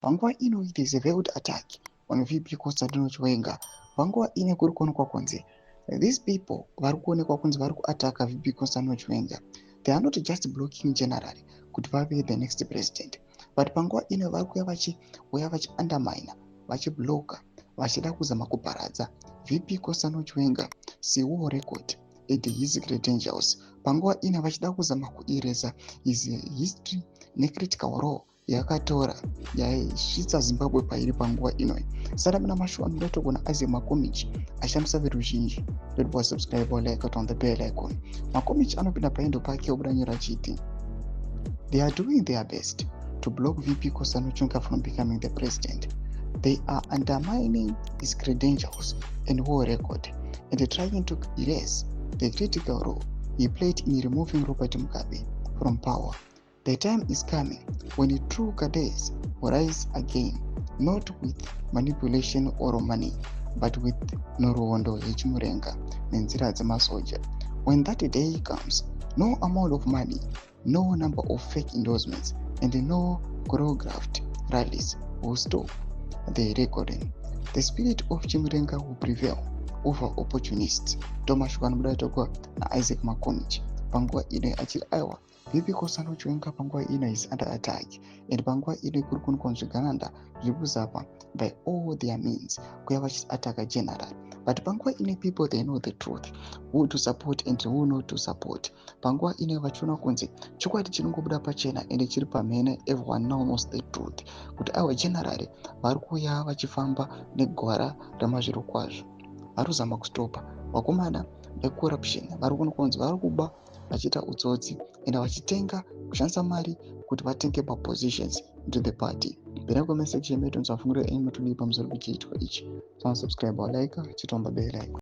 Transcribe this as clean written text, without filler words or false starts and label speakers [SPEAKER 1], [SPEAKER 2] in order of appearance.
[SPEAKER 1] Panguva ino it is a veiled attack on VP Constantino Chiwenga. Panguva ine kuri kuonekwa kunzi these people vari kuonekwa kunzi vari kuataka VP Constantino Chiwenga. They are not just blocking generally kuti vave the next president, but panguva ino vari kuuya vachi undermine, vachibloka, vachida kuzama kuparadza VP Constantino Chiwenga sewo record at his credentials. Panguva ino vachida kuzama kueresa his history necritical role yakatora yaisvitsa Zimbabwe pairi panguva inoi. Saka muna mashuwa ndotogona aze makomichi ashandisa veruzhinji ndotobva subscribe like on the bell icon. Makomichi anopinda paendo pake obuda nyora chiti they are doing their best to block VP Constantino Chiwenga from becoming the president. They are undermining his credentials and war record and trying to erase the critical role he played in removing Robert Mugabe from power. The time is coming when the true cadets will rise again, not with manipulation or money, but with Norowondo Hechimurenga nenzira dzemasoja. When that day comes, no amount of money, no number of fake endorsements, and no choreographed rallies will stop the recording. The spirit of Chimurenga will prevail over opportunists. Thomas Shwanbudatoko na Isaac Makomichi panguva ine achiri aiwa VP Constantino Chiwenga panguva ino is under attack, and panguva ino kuri kuonekwa Zvigananda zviri kuzapa by all their means kuya vachiataka general. But panguva ine people they know the truth, who to support and who not to support. Panguva ine vachiona kunzi chikwadi chinongobuda pachena ende chiri pamhene, everyone now knows the truth kuti ava general vari kuya vachifamba negwara ramazviro kwazvo, vari kuzama kustopa vakomana vecorruption, vari kuonekwa kunzi vari kuba vachiita utsotsi enda vachitenga kushandisa mari kuti vatenge positions into the party. Bera comment section yedu nzafunguro enyu mutudi pamusoro pechiitwa ichi. Subscribe like chitomba bell icon.